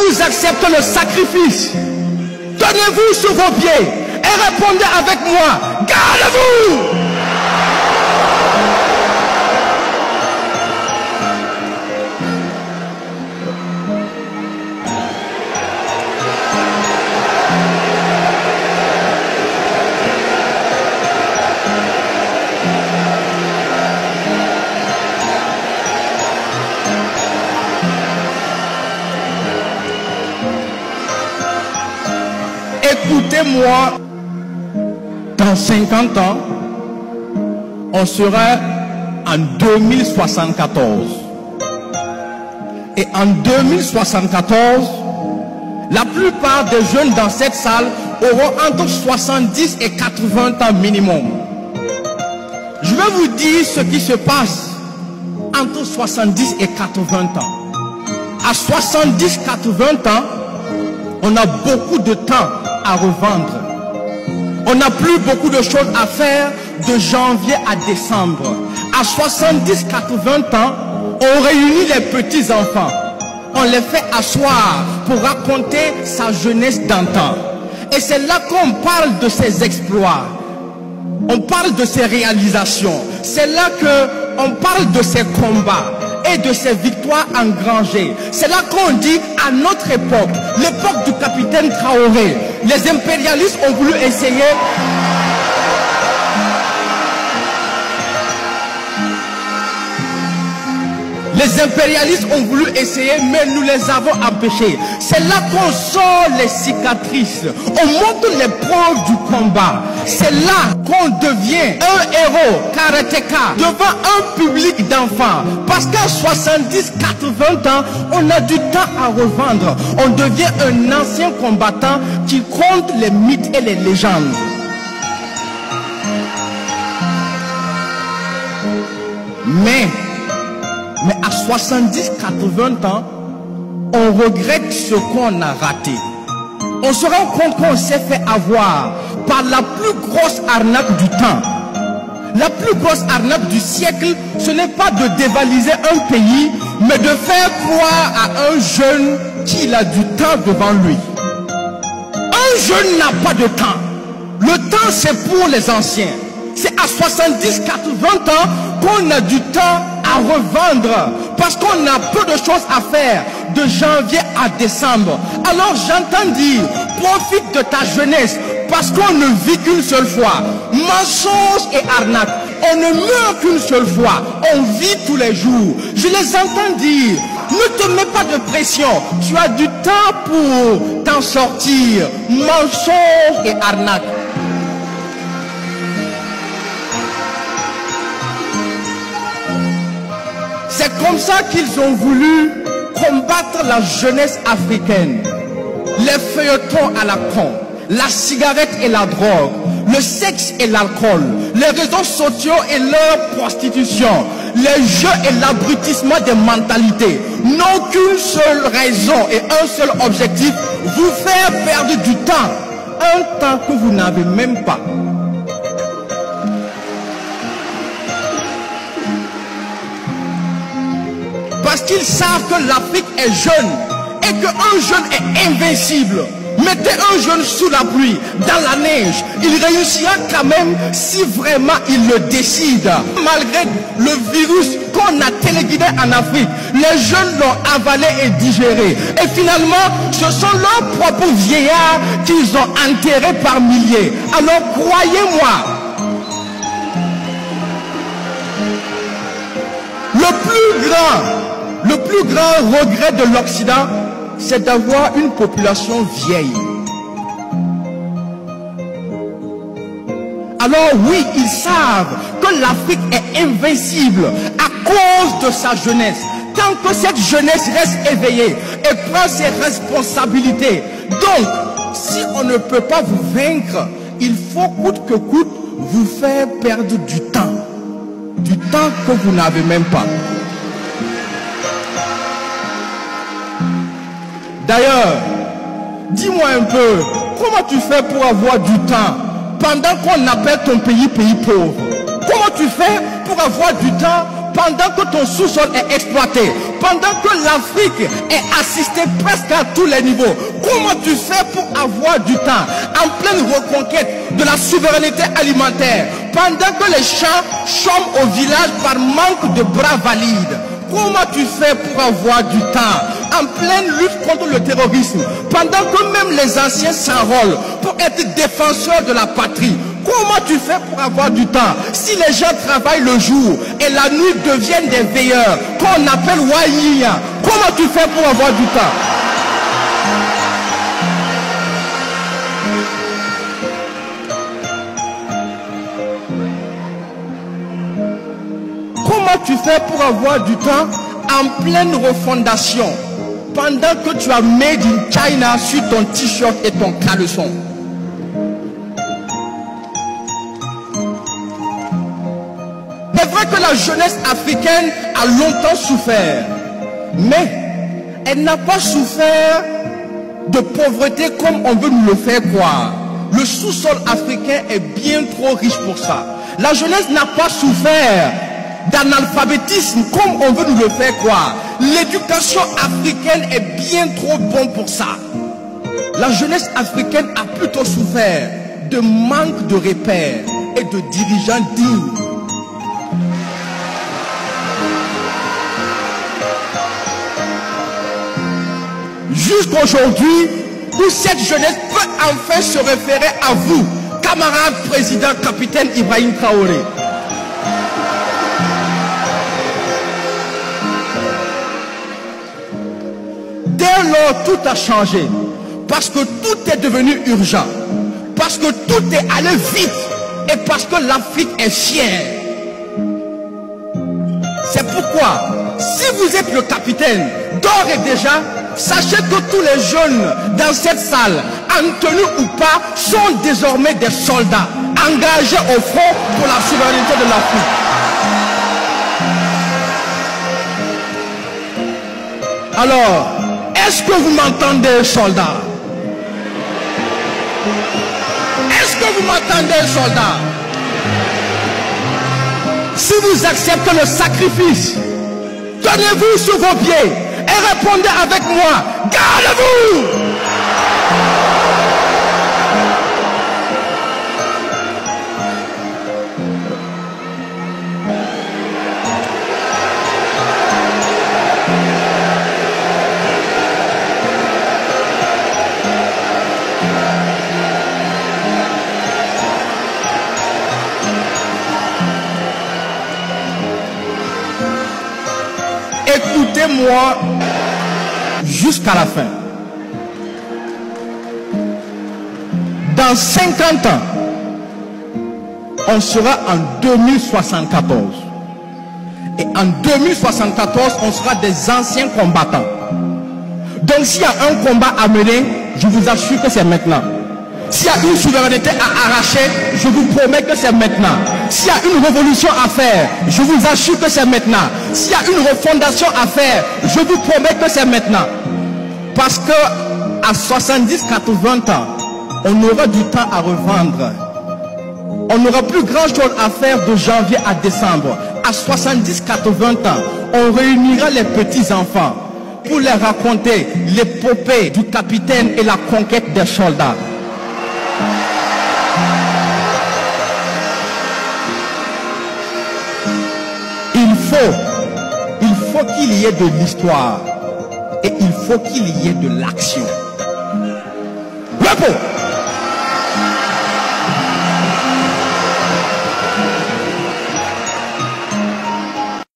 vous acceptez le sacrifice, tenez-vous sur vos pieds et répondez avec moi, gardez-vous! Écoutez-moi, dans 50 ans, on sera en 2074. Et en 2074, la plupart des jeunes dans cette salle auront entre 70 et 80 ans minimum. Je vais vous dire ce qui se passe entre 70 et 80 ans. À 70-80 ans, on a beaucoup de temps à revendre. On n'a plus beaucoup de choses à faire de janvier à décembre. À 70-80 ans, on réunit les petits-enfants. On les fait asseoir pour raconter sa jeunesse d'antan. Et c'est là qu'on parle de ses exploits. On parle de ses réalisations. C'est là qu'on parle de ses combats et de ses victoires engrangées. C'est là qu'on dit à notre époque, l'époque du capitaine Traoré, les impérialistes ont voulu essayer mais nous les avons empêchés. C'est là qu'on sort les cicatrices, on montre les preuves du combat. C'est là qu'on devient un héros karatéka devant un public d'enfants. Parce qu'à 70-80 ans, on a du temps à revendre. On devient un ancien combattant qui compte les mythes et les légendes. Mais à 70-80 ans, on regrette ce qu'on a raté. On se rend compte qu'on s'est fait avoir par la plus grosse arnaque du temps. La plus grosse arnaque du siècle, ce n'est pas de dévaliser un pays, mais de faire croire à un jeune qu'il a du temps devant lui. Un jeune n'a pas de temps. Le temps, c'est pour les anciens. C'est à 70-80 ans qu'on a du temps à revendre, parce qu'on a peu de choses à faire de janvier à décembre. Alors j'entends dire, profite de ta jeunesse, parce qu'on ne vit qu'une seule fois. Mensonge et arnaque, on ne meurt qu'une seule fois, on vit tous les jours. Je les entends dire, ne te mets pas de pression, tu as du temps pour t'en sortir. Mensonge et arnaque. C'est comme ça qu'ils ont voulu combattre la jeunesse africaine. Les feuilletons à la con, la cigarette et la drogue, le sexe et l'alcool, les réseaux sociaux et leur prostitution, les jeux et l'abrutissement des mentalités n'ont qu'une seule raison et un seul objectif, vous faire perdre du temps, un temps que vous n'avez même pas. Parce qu'ils savent que l'Afrique est jeune et qu'un jeune est invincible. Mettez un jeune sous la pluie, dans la neige, il réussira quand même si vraiment il le décide. Malgré le virus qu'on a téléguidé en Afrique, les jeunes l'ont avalé et digéré. Et finalement, ce sont leurs propres vieillards qu'ils ont enterrés par milliers. Alors croyez-moi, le plus grand regret de l'Occident, c'est d'avoir une population vieille. Alors oui, ils savent que l'Afrique est invincible à cause de sa jeunesse. Tant que cette jeunesse reste éveillée et prend ses responsabilités. Donc, si on ne peut pas vous vaincre, il faut coûte que coûte vous faire perdre du temps. Du temps que vous n'avez même pas. D'ailleurs, dis-moi un peu, comment tu fais pour avoir du temps pendant qu'on appelle ton pays pauvre? Comment tu fais pour avoir du temps pendant que ton sous-sol est exploité? pendant que l'Afrique est assistée presque à tous les niveaux, comment tu fais pour avoir du temps en pleine reconquête de la souveraineté alimentaire, pendant que les champs chôment au village par manque de bras valides? Comment tu fais pour avoir du temps en pleine lutte contre le terrorisme, pendant que même les anciens s'enrôlent pour être défenseurs de la patrie? Comment tu fais pour avoir du temps si les gens travaillent le jour et la nuit deviennent des veilleurs qu'on appelle Waïya? Comment tu fais pour avoir du temps? Comment tu fais pour avoir du temps en pleine refondation pendant que tu as made in China sur ton t-shirt et ton caleçon? C'est vrai que la jeunesse africaine a longtemps souffert, mais elle n'a pas souffert de pauvreté comme on veut nous le faire croire. Le sous-sol africain est bien trop riche pour ça. La jeunesse n'a pas souffert d'analphabétisme comme on veut nous le faire croire. L'éducation africaine est bien trop bonne pour ça. La jeunesse africaine a plutôt souffert de manque de repères et de dirigeants dignes. Jusqu'aujourd'hui, où cette jeunesse peut enfin se référer à vous, camarade président capitaine Ibrahim Traoré. Dès lors, tout a changé, parce que tout est devenu urgent, parce que tout est allé vite, et parce que l'Afrique est fière. C'est pourquoi, si vous êtes le capitaine, d'ores et déjà, sachez que tous les jeunes dans cette salle, en tenue ou pas, sont désormais des soldats engagés au front pour la souveraineté de l'Afrique. Alors, est-ce que vous m'entendez, soldats? Est-ce que vous m'entendez, soldats? Si vous acceptez le sacrifice, tenez-vous sur vos pieds et répondez avec moi, gardez-vous! Écoutez-moi jusqu'à la fin. Dans 50 ans, on sera en 2074. Et en 2074, on sera des anciens combattants. Donc s'il y a un combat à mener, je vous assure que c'est maintenant. S'il y a une souveraineté à arracher, je vous promets que c'est maintenant. S'il y a une révolution à faire, je vous assure que c'est maintenant. S'il y a une refondation à faire, je vous promets que c'est maintenant. Parce que à 70-80 ans, on aura du temps à revendre. On n'aura plus grand chose à faire de janvier à décembre. À 70-80 ans, on réunira les petits-enfants pour leur raconter l'épopée du capitaine et la conquête des soldats. Il faut qu'il y ait de l'histoire et il faut qu'il y ait de l'action. Repos.